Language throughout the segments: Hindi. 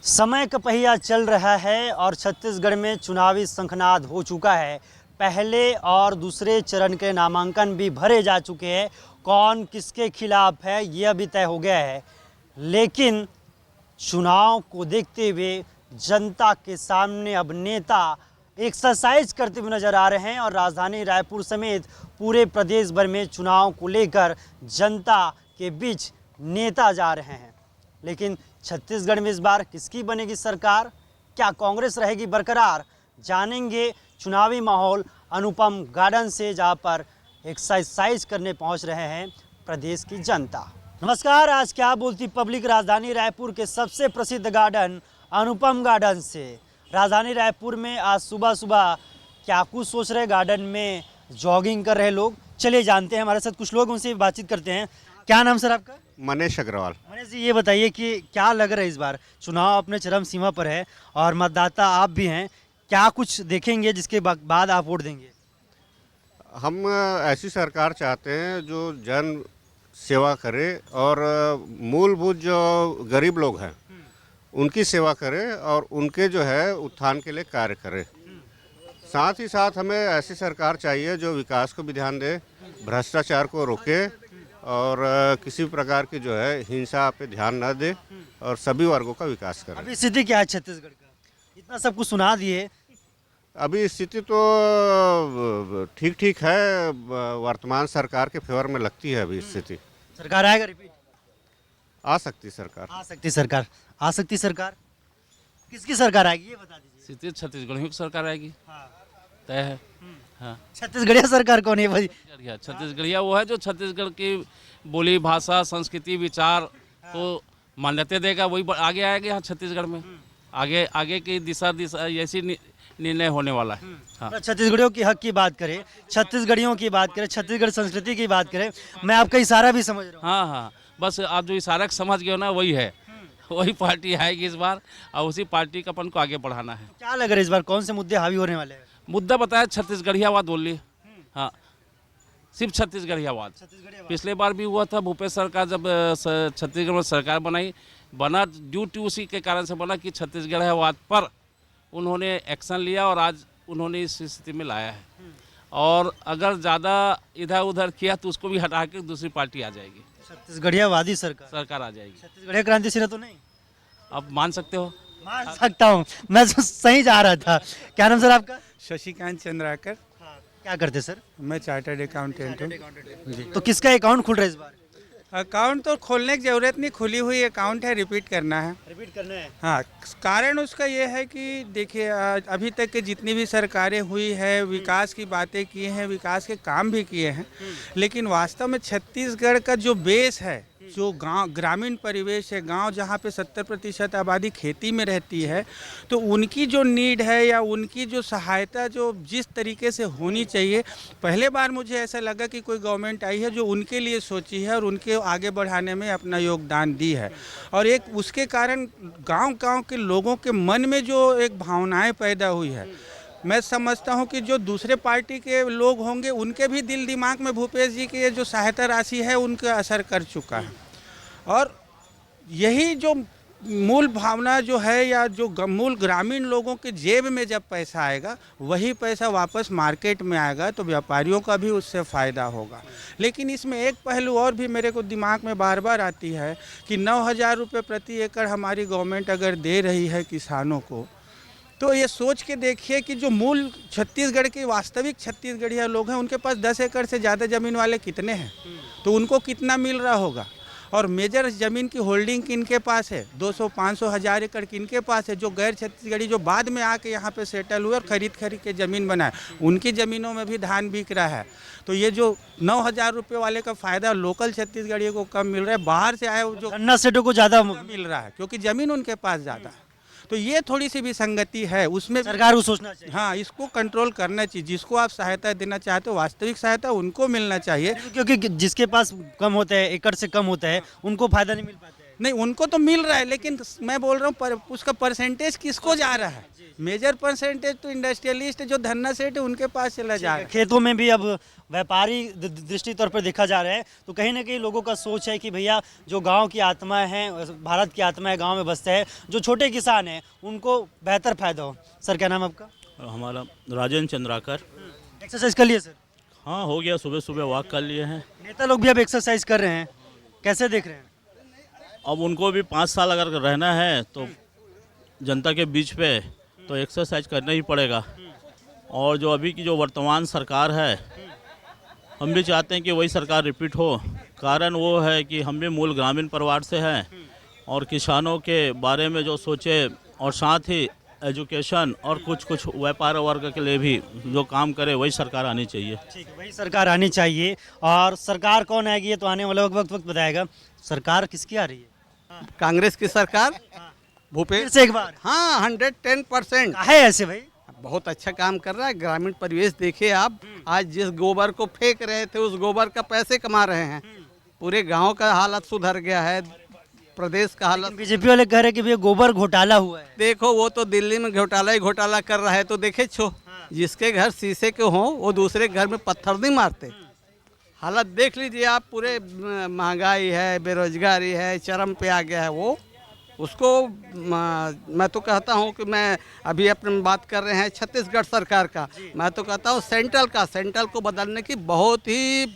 समय का पहिया चल रहा है और छत्तीसगढ़ में चुनावी शंखनाद हो चुका है। पहले और दूसरे चरण के नामांकन भी भरे जा चुके हैं। कौन किसके खिलाफ है यह भी तय हो गया है, लेकिन चुनाव को देखते हुए जनता के सामने अब नेता एक्सरसाइज करते हुए नजर आ रहे हैं और राजधानी रायपुर समेत पूरे प्रदेश भर में चुनाव को लेकर जनता के बीच नेता जा रहे हैं। लेकिन छत्तीसगढ़ में इस बार किसकी बनेगी सरकार? क्या कांग्रेस रहेगी बरकरार? जानेंगे चुनावी माहौल अनुपम गार्डन से, जहां पर एक्सरसाइज करने पहुंच रहे हैं प्रदेश की जनता। नमस्कार, आज क्या बोलती पब्लिक राजधानी रायपुर के सबसे प्रसिद्ध गार्डन अनुपम गार्डन से। राजधानी रायपुर में आज सुबह सुबह क्या कुछ सोच रहे गार्डन में जॉगिंग कर रहे लोग। चलिए जानते हैं, हमारे साथ कुछ लोग, उनसे बातचीत करते हैं। क्या नाम सर आपका? मनीष अग्रवाल। मनीष जी, ये बताइए कि क्या लग रहा है इस बार चुनाव अपने चरम सीमा पर है और मतदाता आप भी हैं, क्या कुछ देखेंगे जिसके बाद आप वोट देंगे? हम ऐसी सरकार चाहते हैं जो जन सेवा करे और मूलभूत जो गरीब लोग हैं उनकी सेवा करे और उनके जो है उत्थान के लिए कार्य करे। साथ ही साथ हमें ऐसी सरकार चाहिए जो विकास को भी ध्यान दे, भ्रष्टाचार को रोके और किसी प्रकार की जो है हिंसा पे ध्यान न दे और सभी वर्गों का विकास करे। अभी स्थिति क्या है छत्तीसगढ़ का? इतना सब कुछ सुना दिए। अभी स्थिति तो ठीक ठीक है, वर्तमान सरकार के फेवर में लगती है अभी स्थिति। सरकार आएगा रिपीट? आ सकती सरकार। आ सकती सरकार। आ सकती सरकार। किसकी सरकार आएगी ये बता दीजिए। स्थिति छत्तीसगढ़ की सरकार आएगी, हाँ। तय है। हाँ, छत्तीसगढ़िया सरकार कौन है भाई? छत्तीसगढ़िया वो है जो छत्तीसगढ़ की बोली, भाषा, संस्कृति, विचार को मान्यता देगा, वही आगे आएगा यहाँ छत्तीसगढ़ में। आगे की दिशा ऐसी निर्णय होने वाला है। हाँ। छत्तीसगढ़ियों की हक की बात करें, छत्तीसगढ़ियों की बात करें, छत्तीसगढ़ संस्कृति की बात करें, मैं आपका इशारा भी समझ रहा हूँ। हाँ हाँ, बस आप जो इशारा समझ गए हो ना, वही है। वही पार्टी आएगी इस बार और उसी पार्टी का अपन को आगे बढ़ाना है। क्या लग रहा है इस बार कौन से मुद्दे हावी होने वाले हैं? मुद्दा बताया छत्तीसगढ़ियावाद बोल ली। हाँ, सिर्फ छत्तीसगढ़ियावाद। पिछले बार भी हुआ था, भूपेश सरकार जब छत्तीसगढ़ में सरकार बना ड्यूटी उसी के कारण से बना कि छत्तीसगढ़ियावाद पर उन्होंने एक्शन लिया और आज उन्होंने इस स्थिति में लाया है। और अगर ज़्यादा इधर उधर किया तो उसको भी हटा के दूसरी पार्टी आ जाएगी, छत्तीसगढ़ियावादी सरकार आ जाएगी। छत्तीसगढ़िया क्रांति सेना तो नहीं? अब मान सकते हो? मान सकता हूँ, मैं तो सही जा रहा था। क्या नाम सर आपका? शशिकांत चंद्राकर। क्या करते सर? मैं चार्टर्ड अकाउंटेंट हूँ। तो किसका अकाउंट खुल रहा है इस बार? अकाउंट तो खोलने की ज़रूरत नहीं, खुली हुई अकाउंट है, रिपीट करना है। रिपीट करना है। हाँ, कारण उसका ये है कि देखिए अभी तक के जितनी भी सरकारें हुई है, विकास की बातें की हैं, विकास के काम भी किए हैं, लेकिन वास्तव में छत्तीसगढ़ का जो बेस है, जो गांव ग्रामीण परिवेश है, गांव जहां पे 70% आबादी खेती में रहती है, तो उनकी जो नीड है या उनकी जो सहायता जो जिस तरीके से होनी चाहिए, पहले बार मुझे ऐसा लगा कि कोई गवर्नमेंट आई है जो उनके लिए सोची है और उनके आगे बढ़ाने में अपना योगदान दी है। और एक उसके कारण गांव-गांव के लोगों के मन में जो एक भावनाएं पैदा हुई है, मैं समझता हूं कि जो दूसरे पार्टी के लोग होंगे उनके भी दिल दिमाग में भूपेश जी की ये जो सहायता राशि है उनका असर कर चुका है। और यही जो मूल भावना जो है या जो मूल ग्रामीण लोगों के जेब में जब पैसा आएगा, वही पैसा वापस मार्केट में आएगा, तो व्यापारियों का भी उससे फ़ायदा होगा। लेकिन इसमें एक पहलू और भी मेरे को दिमाग में बार बार आती है कि 9,000 रुपये प्रति एकड़ हमारी गवर्नमेंट अगर दे रही है किसानों को, तो ये सोच के देखिए कि जो मूल छत्तीसगढ़ के वास्तविक छत्तीसगढ़िया लोग हैं उनके पास 10 एकड़ से ज़्यादा ज़मीन वाले कितने हैं, तो उनको कितना मिल रहा होगा। और मेजर ज़मीन की होल्डिंग किनके पास है? 200, 500, 1000 एकड़ किनके पास है? जो गैर छत्तीसगढ़ी जो बाद में आके यहाँ पे सेटल हुए और खरीद के ज़मीन बनाए, उनकी ज़मीनों में भी धान बिक रहा है। तो ये जो 9,000 रुपये वाले का फ़ायदा लोकल छत्तीसगढ़ियों को कम मिल रहा है, बाहर से आए जो गन्ना सेठों को ज़्यादा मिल रहा है क्योंकि ज़मीन उनके पास ज़्यादा है। तो ये थोड़ी सी भी संगति है उसमें, सरकार को सोचना चाहिए। हाँ, इसको कंट्रोल करना चाहिए। जिसको आप सहायता देना चाहते हो, वास्तविक सहायता उनको मिलना चाहिए। क्योंकि जिसके पास कम होता है, एकड़ से कम होता है, उनको फायदा नहीं मिल पाता है। नहीं, उनको तो मिल रहा है, लेकिन मैं बोल रहा हूँ उसका परसेंटेज किसको जा रहा है? मेजर परसेंटेज तो इंडस्ट्रियलिस्ट जो धन्ना सेठ है उनके पास चला जा रहा है। खेतों में भी अब व्यापारी दृष्टि तौर पर देखा जा रहा है, तो कहीं ना कहीं लोगों का सोच है कि भैया जो गांव की आत्मा है, भारत की आत्मा है, गांव में बसते हैं, जो छोटे किसान हैं उनको बेहतर फायदा हो। सर क्या नाम है आपका? हमारा राजेंद्र चंद्राकर। एक्सरसाइज कर लिए सर? हाँ, हो गया, सुबह सुबह वॉक कर लिए हैं। नेता लोग भी अब एक्सरसाइज कर रहे हैं, कैसे देख रहे हैं? अब उनको भी 5 साल अगर रहना है तो जनता के बीच पे तो एक्सरसाइज करना ही पड़ेगा। और जो अभी की जो वर्तमान सरकार है, हम भी चाहते हैं कि वही सरकार रिपीट हो। कारण वो है कि हम भी मूल ग्रामीण परिवार से हैं और किसानों के बारे में जो सोचे, और साथ ही एजुकेशन और कुछ व्यापार वर्ग के लिए भी जो काम करे, वही सरकार आनी चाहिए। ठीक है, वही सरकार आनी चाहिए। और सरकार कौन आएगी ये तो आने वाला वक्त बताएगा। सरकार किसकी आ रही है? कांग्रेस की सरकार, फिर भूपेश। से एक बार? हाँ, 110%। है ऐसे भाई? बहुत अच्छा काम कर रहा है। ग्रामीण परिवेश देखिए आप, आज जिस गोबर को फेंक रहे थे उस गोबर का पैसे कमा रहे हैं। पूरे गांव का हालत सुधर गया है, प्रदेश का हालत। बीजेपी वाले कह रहे हैं कि भैया गोबर घोटाला हुआ है। देखो, वो तो दिल्ली में घोटाला ही घोटाला कर रहा है, तो देखे छो। जिसके घर शीशे के हों वो दूसरे घर में पत्थर नहीं मारते। हालत देख लीजिए आप, पूरे महंगाई है, बेरोजगारी है, चरम पे आ गया है वो। उसको मैं तो कहता हूँ कि मैं अभी अपने बात कर रहे हैं छत्तीसगढ़ सरकार का, मैं तो कहता हूँ सेंट्रल को बदलने की बहुत ही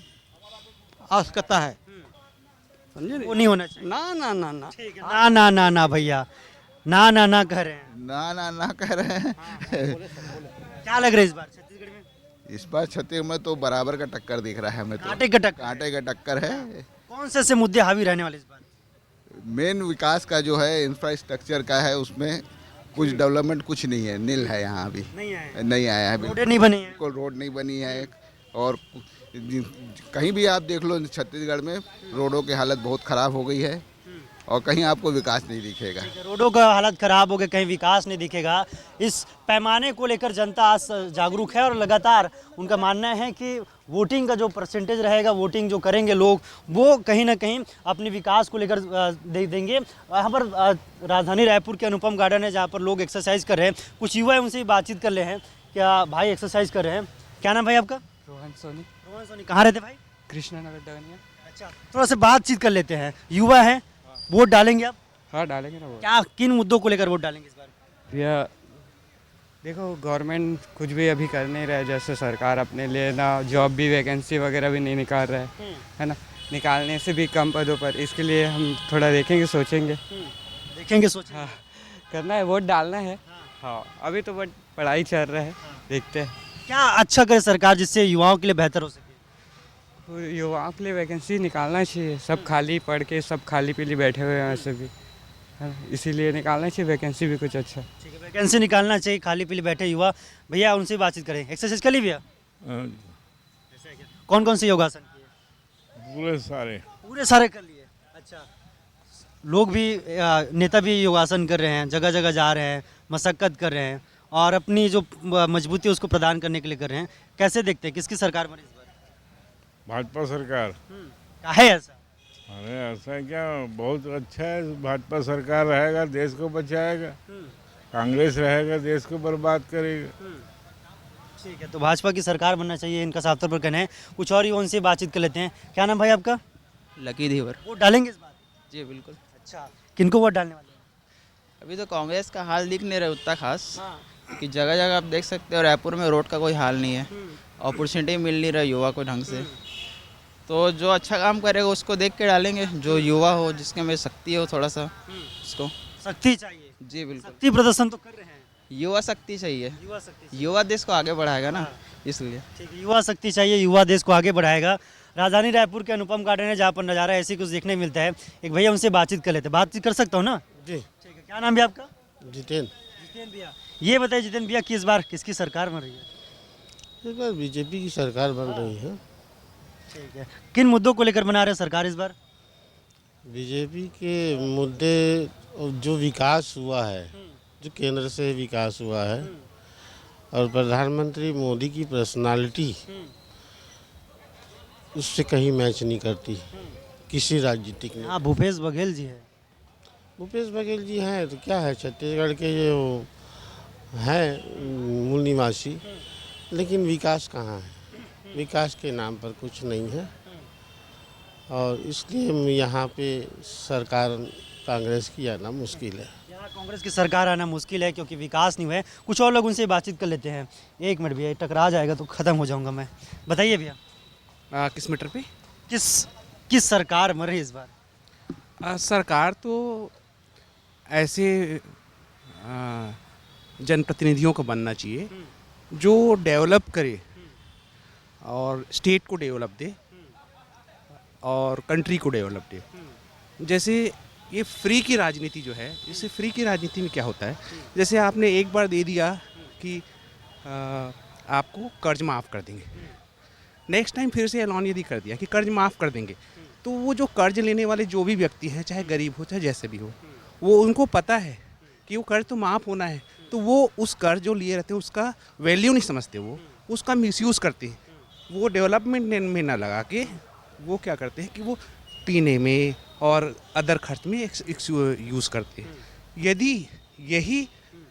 आवश्यकता है। समझे? वो नहीं होना चाहिए। ना ना ना ना ठीक है, ना ना ना ना भैया, ना ना ना कह रहे हैं। ना कह रहे हैं। क्या लग रहा है इस बार छत्तीसगढ़ में? इस बार छत्तीसगढ़ में तो बराबर का टक्कर दिख रहा है हमें तो। कांटे का टक्कर? कांटे का टक्कर है। कौन से मुद्दे हावी रहने वाले इस बार? मेन विकास का जो है, इंफ्रास्ट्रक्चर का है, उसमें कुछ डेवलपमेंट कुछ नहीं है, नील है यहाँ अभी। नहीं आया है, रोडें नहीं बनी हैं। बिल्कुल रोड नहीं बनी है। और कहीं भी आप देख लो छत्तीसगढ़ में रोडों की हालत बहुत ख़राब हो गई है और कहीं आपको विकास नहीं दिखेगा। रोडों का हालत खराब हो गई, कहीं विकास नहीं दिखेगा। इस पैमाने को लेकर जनता आज जागरूक है और लगातार उनका मानना है कि वोटिंग का जो परसेंटेज रहेगा, वोटिंग जो करेंगे लोग, वो कहीं ना कहीं अपने विकास को लेकर दे देंगे। यहाँ पर राजधानी रायपुर के अनुपम गार्डन है जहाँ पर लोग एक्सरसाइज कर रहे हैं। कुछ युवा है, उनसे बातचीत कर ले हैं। क्या भाई एक्सरसाइज कर रहे हैं? क्या नाम भाई आपका? रोहन सोनी। रोहन सोनी, कहाँ रहते भाई? कृष्णा नगर डगनिया। अच्छा, थोड़ा सा बातचीत कर लेते हैं। युवा है, वोट डालेंगे आप? हाँ, डालेंगे ना वो। क्या किन मुद्दों को लेकर वोट डालेंगे इस बार? भैया देखो, गवर्नमेंट कुछ भी अभी कर नहीं रहा है। जैसे सरकार अपने लिए ना जॉब भी, वैकेंसी वगैरह भी नहीं निकाल रहा है ना, निकालने से भी कम पदों पर। इसके लिए हम थोड़ा देखेंगे, सोचेंगे। देखेंगे, सोचेंगे। हाँ, करना है, वोट डालना है। हाँ, अभी तो बट पढ़ाई चल रहा है, देखते हैं क्या अच्छा करे सरकार जिससे युवाओं के लिए बेहतर हो सके? युवाओं के लिए वैकेंसी निकालना चाहिए। सब खाली पढ़ के सब खाली पीली बैठे हुए हैं वैसे भी, है ना, इसीलिए निकालना चाहिए वैकेंसी भी कुछ अच्छा। ठीक है, वैकेंसी निकालना चाहिए। खाली पीली बैठे युवा, भैया उनसे बातचीत करें। एक्सरसाइज कर ली भैया? कौन कौन से योगासन किए? पूरे सारे कर लिए। अच्छा, लोग भी नेता भी योगासन कर रहे हैं, जगह जगह जा रहे हैं, मशक्कत कर रहे हैं और अपनी जो मजबूती है उसको प्रदान करने के लिए कर रहे हैं। कैसे देखते हैं किसकी सरकार बने इस बार? भाजपा सरकार। क्या है ऐसा? अरे ऐसा क्या, बहुत अच्छा है। भाजपा सरकार रहेगा देश को बचाएगा, कांग्रेस रहेगा देश को बर्बाद करेगा। ठीक है, तो भाजपा की सरकार बनना चाहिए, इनका साफ तौर पर कहना है। कुछ और युवाओं से बातचीत कर लेते हैं। क्या नाम भाई आपका? लकी धीवर। वोट डालेंगे इस बार? जी बिल्कुल। अच्छा, किनको वोट डालने वाले हैं? अभी तो कांग्रेस का हाल दिख नहीं रहा उतना खास, कि जगह जगह आप देख सकते हो रायपुर में रोड का कोई हाल नहीं है, अपॉर्चुनिटी मिल नहीं रहा युवा को ढंग से। तो जो अच्छा काम करेगा उसको देख के डालेंगे, जो युवा हो, जिसके में शक्ति हो थोड़ा सा, उसको शक्ति चाहिए। जी बिल्कुल। शक्ति प्रदर्शन तो कर रहे हैं। युवा शक्ति चाहिए, युवा शक्ति, युवा देश को आगे बढ़ाएगा ना, इसलिए। ठीक है, युवा शक्ति चाहिए, युवा देश को आगे बढ़ाएगा। राजधानी रायपुर के अनुपम गार्डन है जहाँ पर नज़ारा ऐसे कुछ देखने मिलता है। एक भैया उनसे बातचीत कर लेते हैं। बातचीत कर सकता हूँ ना? जी। ठीक है, क्या नाम है आपका? जितेंद्र। जितेंद्र भैया, ये बताइए जितेंद्र भैया कि इस बार किसकी सरकार बन रही है? इस बार बीजेपी की सरकार बन रही है। ठीक है, किन मुद्दों को लेकर बना रहे हैं सरकार इस बार? बीजेपी के मुद्दे, जो विकास हुआ है, जो केंद्र से विकास हुआ है, और प्रधानमंत्री मोदी की पर्सनालिटी उससे कहीं मैच नहीं करती किसी राजनीतिक में। हाँ, भूपेश बघेल जी है। भूपेश बघेल जी हैं तो क्या है, छत्तीसगढ़ के जो हैं मूल निवासी, लेकिन विकास कहाँ है, विकास के नाम पर कुछ नहीं है। और इसलिए यहाँ पे सरकार कांग्रेस की आना मुश्किल है। यहाँ कांग्रेस की सरकार आना मुश्किल है क्योंकि विकास नहीं हुआ है। कुछ और लोग उनसे बातचीत कर लेते हैं। एक मिनट भैया, टकरा जाएगा तो ख़त्म हो जाऊंगा मैं। बताइए भैया, किस मीटर पे? किस सरकार मर रही है इस बार? सरकार तो ऐसे जनप्रतिनिधियों को बनना चाहिए जो डेवलप करे और स्टेट को डेवलप दे और कंट्री को डेवलप दे। जैसे ये फ्री की राजनीति जो है, इससे फ्री की राजनीति में क्या होता है, जैसे आपने एक बार दे दिया कि आपको कर्ज माफ़ कर देंगे, नेक्स्ट टाइम फिर से ऐलान यदि कर दिया कि कर्ज माफ़ कर देंगे, तो वो जो कर्ज लेने वाले जो भी व्यक्ति हैं, चाहे गरीब हो चाहे जैसे भी हो, वो उनको पता है कि वो कर्ज तो माफ़ होना है, तो वो उस कर्ज जो लिए रहते हैं उसका वैल्यू नहीं समझते, वो उसका मिसयूज़ करते हैं। वो डेवलपमेंट में ना लगा के वो क्या करते हैं कि वो पीने में और अदर खर्च में यूज़ करते हैं। यदि यही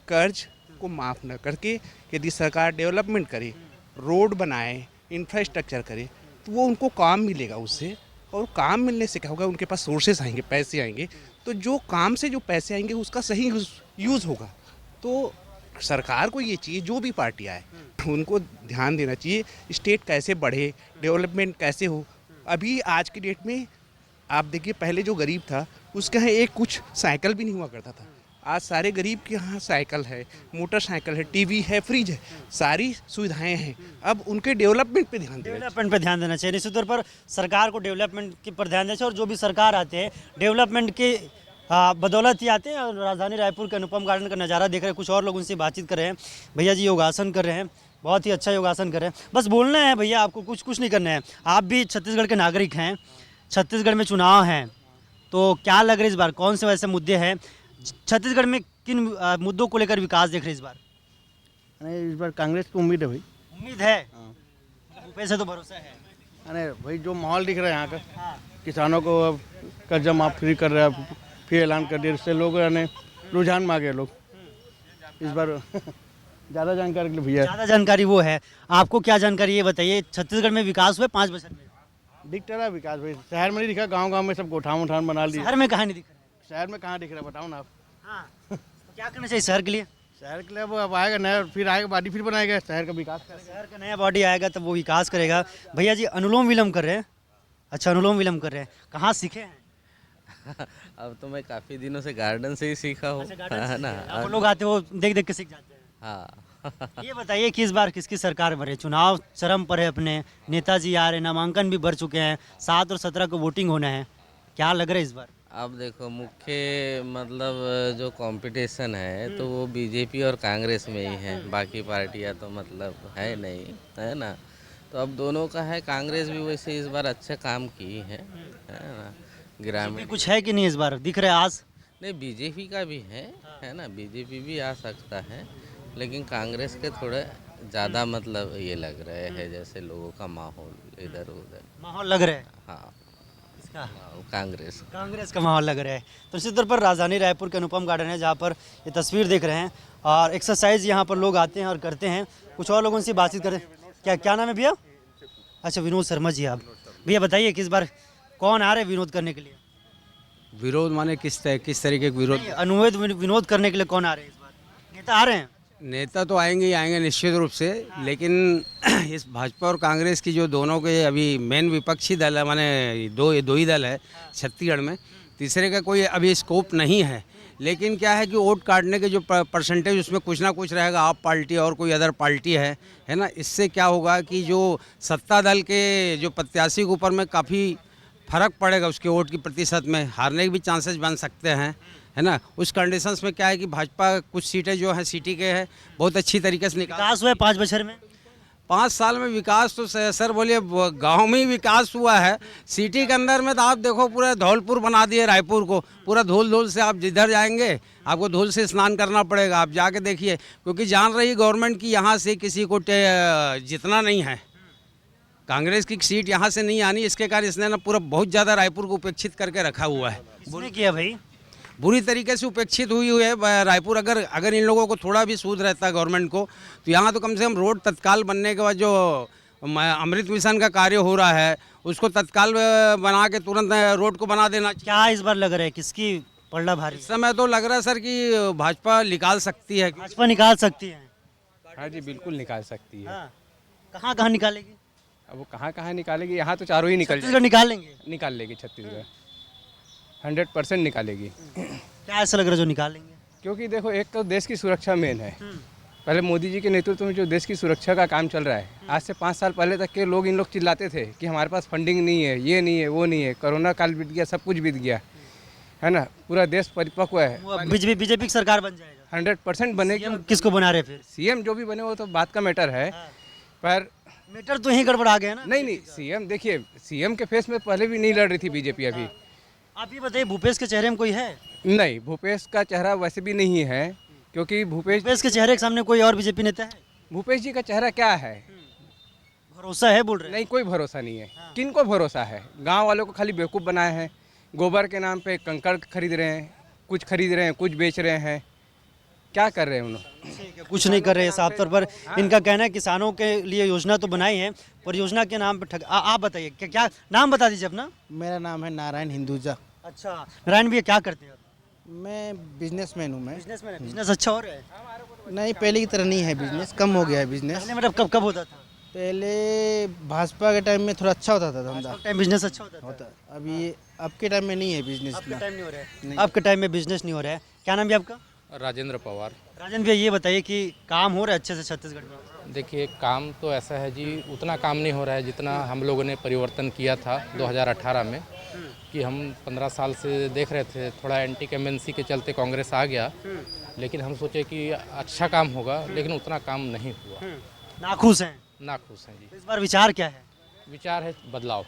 कर्ज को माफ़ न करके यदि सरकार डेवलपमेंट करे, रोड बनाए, इंफ्रास्ट्रक्चर करे, तो वो उनको काम मिलेगा उससे, और काम मिलने से क्या होगा, उनके पास सोर्सेस आएंगे, पैसे आएंगे, तो जो काम से जो पैसे आएंगे उसका सही यूज़ होगा। तो सरकार को ये चाहिए, जो भी पार्टी आए उनको ध्यान देना चाहिए स्टेट कैसे बढ़े, डेवलपमेंट कैसे हो। अभी आज की डेट में आप देखिए, पहले जो गरीब था उसके यहाँ एक कुछ साइकिल भी नहीं हुआ करता था, आज सारे गरीब के यहाँ साइकिल है, मोटरसाइकिल है, टीवी है, फ्रिज है, सारी सुविधाएं हैं। अब उनके डेवलपमेंट पे ध्यान देना चाहिए। निश्चित तौर पर सरकार को डेवलपमेंट के पर ध्यान देना चाहिए, और जो भी सरकार आते हैं डेवलपमेंट के बदौलत ही आते हैं। और राजधानी रायपुर के अनुपम गार्डन का नज़ारा देख रहे हैं। कुछ और लोग उनसे बातचीत कर रहे हैं। भैया जी योगासन कर रहे हैं, बहुत ही अच्छा योगासन कर रहे हैं। बस बोलना है भैया, आपको कुछ नहीं करना है। आप भी छत्तीसगढ़ के नागरिक हैं, छत्तीसगढ़ में चुनाव हैं, तो क्या लग रहा है इस बार, कौन से वैसे मुद्दे हैं छत्तीसगढ़ में, किन मुद्दों को लेकर विकास देख रहे हैं इस बार? अरे इस बार कांग्रेस की उम्मीद है भाई। उम्मीद है? भूपेश से तो भरोसा है। अरे भाई जो माहौल दिख रहा है यहाँ का, किसानों को अब कर्जा माफ फ्री कर रहा है, फिर ऐलान कर दिया, इससे लोग ने रुझान मांगे लोग इस बार। ज़्यादा जानकारी के लिए भैया, ज़्यादा जानकारी वो है। आपको क्या जानकारी ये बताइए, छत्तीसगढ़ में विकास हुआ 5 वर्ष में? दिख रहा है विकास भाई, शहर में नहीं दिखा, गांव में सब गोठान वोठान बना लिया। शहर में कहाँ नहीं दिख रहा? शहर में कहाँ दिख रहा है बताओ ना आप। हाँ, तो क्या करना चाहिए शहर के लिए? शहर के लिए अब आएगा नया, फिर आएगा बॉडी, फिर बनाएगा शहर का विकास। शहर का नया बॉडी आएगा तब वो विकास करेगा। भैया जी अनुलोम विलोम कर रहे हैं? अच्छा, अनुलोम विलोम कर रहे हैं, कहाँ सीखे हैं? अब तो मैं काफ़ी दिनों से गार्डन से ही सीखा हूँ, है ना। वो लोग आते हैं, वो देख देख के सीख जाते हैं। हाँ। ये बताइए कि इस बार किसकी सरकार बने? चुनाव चरम पर है अपने, नेताजी आ रहे, नामांकन भी भर चुके हैं, 7 और 17 को वोटिंग होना है, क्या लग रहा है इस बार? अब देखो, मुख्य मतलब जो कंपटीशन है तो वो बीजेपी और कांग्रेस में ही है, बाकी पार्टियां तो मतलब है नहीं, है ना। तो अब दोनों का है। कांग्रेस भी वैसे इस बार अच्छा काम की है ना। ग्रामीण कुछ है कि नहीं इस बार दिख रहा है आज? नहीं, बीजेपी का भी है ना, बीजेपी भी आ सकता है, लेकिन कांग्रेस के थोड़े ज़्यादा मतलब ये लग रहे हैं, जैसे लोगों का माहौल इधर उधर माहौल लग रहा है। हाँ, इसका कांग्रेस का माहौल लग रहा है। तो निश्चित तौर पर राजधानी रायपुर के अनुपम गार्डन है, जहाँ पर ये तस्वीर देख रहे हैं, और एक्सरसाइज यहाँ पर लोग आते हैं और करते हैं। कुछ और लोगों से बातचीत करें। क्या नाम है भैया? अच्छा, विनोद शर्मा जी आप। भैया बताइए कि इस बार कौन आ रहे हैं विनोद करने के लिए? विरोध माने किस तरीके के विरोध? अनुवेद विनोद करने के लिए कौन आ रहे हैं इस बार? नेता आ रहे हैं? नेता तो आएंगे ही आएंगे निश्चित रूप से, लेकिन इस भाजपा और कांग्रेस की जो दोनों के अभी मेन विपक्षी दल है, माने दो ही दल है छत्तीसगढ़ में, तीसरे का कोई अभी स्कोप नहीं है। लेकिन क्या है कि वोट काटने के जो परसेंटेज उसमें कुछ ना कुछ रहेगा, आप पार्टी और कोई अदर पार्टी है ना। इससे क्या होगा कि जो सत्ता दल के जो प्रत्याशी के ऊपर में काफ़ी फर्क पड़ेगा, उसके वोट की प्रतिशत में हारने के भी चांसेस बन सकते हैं, है ना। उस कंडीशंस में क्या है कि भाजपा कुछ सीटें जो हैं सिटी के हैं बहुत अच्छी तरीके से विकास हुआ है 5 बछर में। 5 साल में विकास तो सर बोलिए गांव में ही विकास हुआ है। सिटी के अंदर में तो आप देखो पूरा धौलपुर बना दिए रायपुर को, पूरा धूल से आप जिधर जाएंगे आपको धूल से स्नान करना पड़ेगा। आप जाके देखिए, क्योंकि जान रही गवर्नमेंट की यहाँ से किसी को जितना नहीं है, कांग्रेस की सीट यहाँ से नहीं आनी, इसके कारण इसने ना पूरा बहुत ज़्यादा रायपुर को उपेक्षित करके रखा हुआ है। किसने किया भाई? बुरी तरीके से उपेक्षित हुई हुई है रायपुर। अगर इन लोगों को थोड़ा भी सूद रहता गवर्नमेंट को, तो यहाँ तो कम से कम रोड तत्काल बनने के बाद जो अमृत मिशन का कार्य हो रहा है उसको तत्काल बना के तुरंत रोड को बना देना। क्या इस बार लग रहा है किसकी पलड़ा भारी? इस समय तो लग रहा है सर कि भाजपा निकाल सकती है। भाजपा निकाल सकती है? हाँ जी, बिल्कुल निकाल सकती है। हाँ। कहाँ कहाँ निकालेगी? अब वो कहाँ कहाँ निकालेगी, यहाँ तो चारों ही निकल छत्तीसगढ़ निकाल लेंगे? निकाल लेगी छत्तीसगढ़, 100% निकालेगी। क्या ऐसा लग रहा है जो निकालेंगे? क्योंकि देखो, एक तो देश की सुरक्षा मेन है। पहले मोदी जी के नेतृत्व में जो देश की सुरक्षा का काम चल रहा है, आज से 5 साल पहले तक के लोग इन लोग चिल्लाते थे कि हमारे पास फंडिंग नहीं है, ये नहीं है, वो नहीं है। कोरोना काल बीत गया, सब कुछ बीत गया, है ना। पूरा देश परिपक्व है। बीजेपी की सरकार बन जाएगा? 100% बनेगी। किसको बना रहे फिर? सीएम जो भी बने वो तो बात का मैटर है, पर मैटर तो यही गड़बड़ा गया ना। नहीं, सीएम देखिए, सीएम के फेस में पहले भी नहीं लड़ रही थी बीजेपी अभी। आप ये बताइए, भूपेश के चेहरे में कोई है? नहीं, भूपेश का चेहरा वैसे भी नहीं है, क्योंकि भूपेश के चेहरे के सामने कोई और बीजेपी नेता है? भूपेश जी का चेहरा क्या है? भरोसा है बोल रहे? नहीं, कोई भरोसा नहीं है। किन को भरोसा है? गांव वालों को खाली बेवकूफ़ बनाए हैं। गोबर के नाम पे कंकड़ खरीद रहे हैं, कुछ खरीद रहे हैं, कुछ बेच रहे हैं। क्या कर रहे हैं उन्होंने? कुछ नहीं कर रहे हैं साफ तौर पर। इनका कहना है किसानों के लिए योजना तो बनाई है, पर योजना के नाम पर आप बताइए क्या नाम बता दीजिए अपना। मेरा नाम है नारायण हिंदुजा। अच्छा नारायण भैया, क्या करते हैं? मैं बिजनेसमैन हूँ। बिजनेसमैन है? बिजनेस अच्छा हो रहा है? नहीं, पहले की तरह नहीं है बिजनेस, कम हो गया है बिजनेस। पहले मतलब कब होता था? पहले भाजपा के टाइम में थोड़ा अच्छा होता था धंधा, टाइम बिजनेस अच्छा होता था। अभी अब के टाइम में नहीं है बिजनेस। आपके टाइम नहीं हो रहा है? आपके टाइम में बिजनेस नहीं हो रहा है। क्या नाम है आपका? राजेंद्र पवार। राजेंद्र भैया, ये बताइए कि काम हो रहा है अच्छे से छत्तीसगढ़ में? देखिए, काम तो ऐसा है जी, उतना काम नहीं हो रहा है जितना हम लोगों ने परिवर्तन किया था 2018 में, कि हम 15 साल से देख रहे थे। थोड़ा एंटी कैम्पेन्सी के चलते कांग्रेस आ गया, लेकिन हम सोचे कि अच्छा काम होगा, लेकिन उतना काम नहीं हुआ। नाखुश हैं? नाखुश हैं जी। इस बार विचार क्या है? विचार है बदलाव।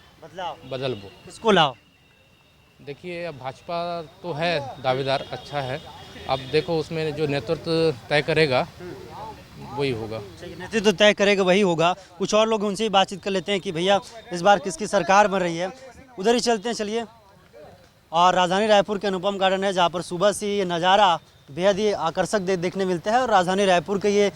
बदल वो किसको लाओ? देखिए, अब भाजपा तो है दावेदार, अच्छा है। अब देखो, उसमें जो नेतृत्व तय करेगा वही होगा। नेतृत्व तय करेगा वही होगा। कुछ और लोग उनसे ही बातचीत कर लेते हैं कि भैया इस बार किसकी सरकार बन रही है। उधर ही चलते हैं, चलिए। और राजधानी रायपुर के अनुपम गार्डन है, जहाँ पर सुबह से ये नज़ारा बेहद ही आकर्षक देखने मिलता है। और राजधानी रायपुर के ये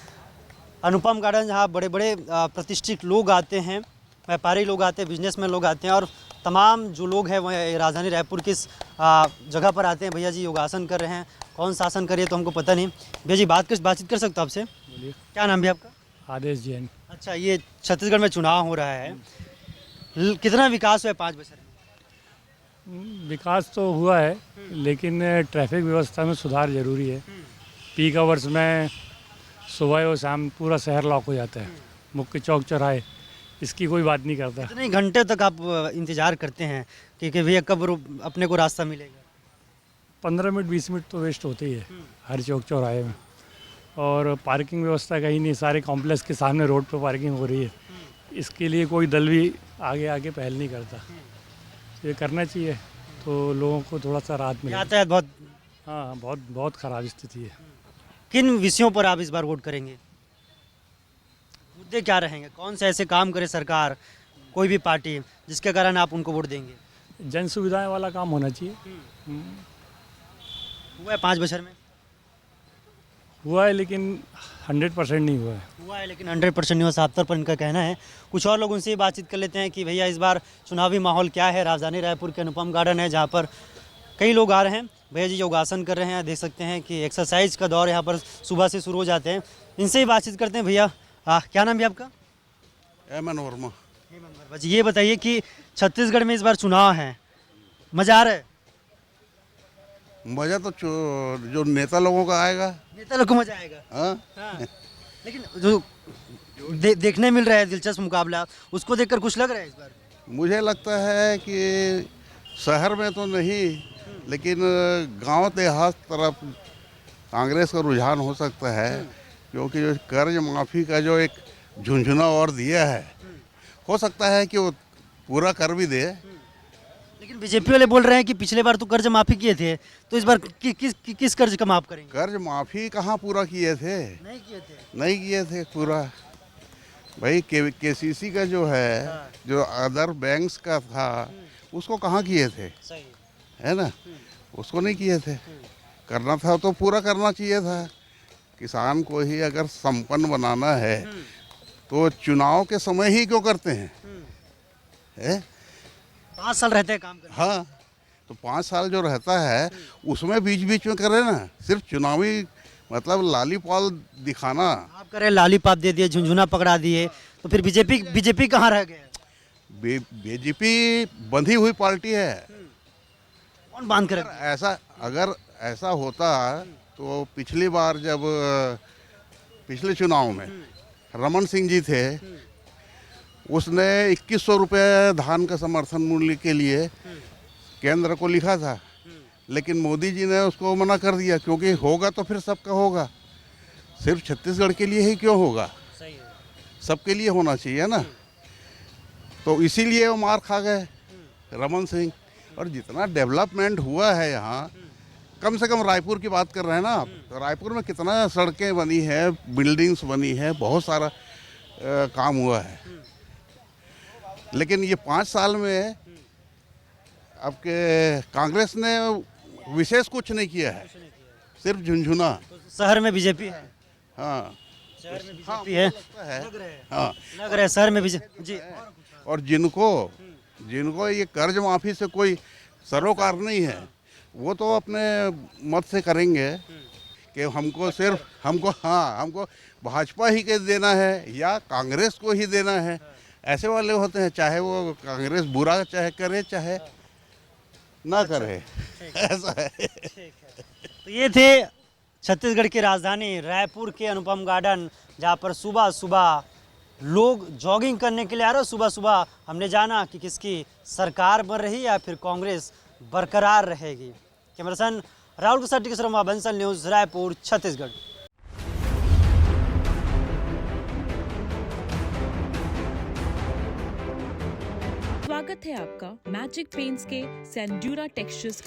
अनुपम गार्डन, जहाँ बड़े बड़े प्रतिष्ठित लोग आते हैं, व्यापारी लोग आते हैं, बिजनेसमैन लोग आते हैं, और तमाम जो लोग हैं वह राजधानी रायपुर किस जगह पर आते हैं। भैया जी योगासन कर रहे हैं, कौन सा आसन करिए तो हमको पता नहीं। भैया जी बातचीत कर सकते हो आपसे? क्या नाम है आपका? आदेश जैन। अच्छा, ये छत्तीसगढ़ में चुनाव हो रहा है, कितना विकास हुआ है 5 वर्ष में? विकास तो हुआ है, लेकिन ट्रैफिक व्यवस्था में सुधार जरूरी है। पीक आवर्स में सुबह और शाम पूरा शहर लॉक हो जाता है, मुख्य चौक चौराहे, इसकी कोई बात नहीं करता। कितने घंटे तक आप इंतजार करते हैं कि भैया कब अपने को रास्ता मिलेगा? 15 मिनट 20 मिनट तो वेस्ट होते ही है हर चौक चौराहे में। और पार्किंग व्यवस्था कहीं नहीं, सारे कॉम्प्लेक्स के सामने रोड पर पार्किंग हो रही है। इसके लिए कोई दल भी आगे पहल नहीं करता। ये करना चाहिए तो लोगों को थोड़ा सा राहत मिले। यातायात बहुत ख़राब स्थिति है। किन विषयों पर आप इस बार वोट करेंगे? मुद्दे क्या रहेंगे? कौन से ऐसे काम करे सरकार, कोई भी पार्टी, जिसके कारण आप उनको वोट देंगे? जन सुविधाएं वाला काम होना चाहिए। हुआ है 5 वर्ष में? हुआ है, लेकिन 100% नहीं हुआ है। हुआ है लेकिन 100% नहीं हुआ, साफ तौर पर इनका कहना है। कुछ और लोग उनसे ही बातचीत कर लेते हैं कि भैया इस बार चुनावी माहौल क्या है। राजधानी रायपुर के अनुपम गार्डन है, जहाँ पर कई लोग आ रहे हैं। भैया जी योगासन कर रहे हैं, देख सकते हैं कि एक्सरसाइज का दौर यहाँ पर सुबह से शुरू हो जाते हैं। इनसे ही बातचीत करते हैं। भैया क्या नाम है आपका? हेमंत वर्मा। जी ये बताइए कि छत्तीसगढ़ में इस बार चुनाव है, मज़ा आ रहा है? मज़ा तो जो नेता लोगों का आएगा। नेता लोग को मज़ा आएगा? हाँ। लेकिन जो देखने मिल रहा है दिलचस्प मुकाबला, उसको देखकर कुछ लग रहा है इस बार? मुझे लगता है कि शहर में तो नहीं, लेकिन गांव देहात तरफ कांग्रेस का रुझान हो सकता है, क्योंकि जो कर्ज माफ़ी का जो एक झुंझुना और दिया है, हो सकता है कि वो पूरा कर भी दे। लेकिन बीजेपी वाले बोल रहे हैं कि पिछले बार तो कर्ज माफ़ी किए थे, तो इस बार किस कर्ज का माफ़ करेंगे? कर्ज माफ़ी कहाँ पूरा किए थे? नहीं किए थे पूरा। भाई केसीसी का जो है, जो अदर बैंक्स का था, उसको कहाँ किए थे? है ना। उसको नहीं किए थे। करना था तो पूरा करना चाहिए था। किसान को ही अगर संपन्न बनाना है तो चुनाव के समय ही क्यों करते हैं? 5 साल रहते हैं काम करने। हाँ, तो 5 साल जो रहता है उसमें बीच बीच में करे ना। सिर्फ चुनावी मतलब लालीपाल दिखाना। आप कह रहे हैं लॉलीपॉप दे दिए, झुंझुना पकड़ा दिए, तो फिर बीजेपी कहाँ रह गया? बीजेपी बंधी हुई पार्टी है। कौन बांध कर? अगर ऐसा होता तो पिछली बार जब पिछले चुनाव में रमन सिंह जी थे, उसने 2100 रुपये धान का समर्थन मूल्य के लिए केंद्र को लिखा था, लेकिन मोदी जी ने उसको मना कर दिया, क्योंकि होगा तो फिर सबका होगा, सिर्फ छत्तीसगढ़ के लिए ही क्यों होगा? सबके लिए होना चाहिए ना। तो इसीलिए वो मार खा गए रमन सिंह। और जितना डेवलपमेंट हुआ है यहाँ, कम से कम रायपुर की बात कर रहे हैं ना आप, तो रायपुर में कितना सड़कें बनी है, बिल्डिंग्स बनी है, बहुत सारा काम हुआ है। लेकिन ये 5 साल में आपके कांग्रेस ने विशेष कुछ नहीं किया है, सिर्फ झुंझुना। शहर में बीजेपी है। हाँ, शहर में बीजेपी है। हाँ, लग रहा है शहर में बीजेपी जी। और जिनको ये कर्ज माफी से कोई सरोकार नहीं है, वो तो अपने मत से करेंगे कि हमको भाजपा ही के देना है या कांग्रेस को ही देना है। ऐसे वाले होते हैं, चाहे वो कांग्रेस बुरा चाहे करे चाहे ना करे, ऐसा है। तो ये थे छत्तीसगढ़ की राजधानी रायपुर के अनुपम गार्डन, जहाँ पर सुबह सुबह लोग जॉगिंग करने के लिए आ रहे। सुबह सुबह हमने जाना कि किसकी सरकार बन रही या फिर कांग्रेस बरकरार रहेगी। कैमरा पर्सन राहुल के साथ टी शर्मा, बंसल न्यूज़, रायपुर, छत्तीसगढ़। स्वागत है आपका मैजिक पेंट्स के सैंड्यूरा टेक्सचर्स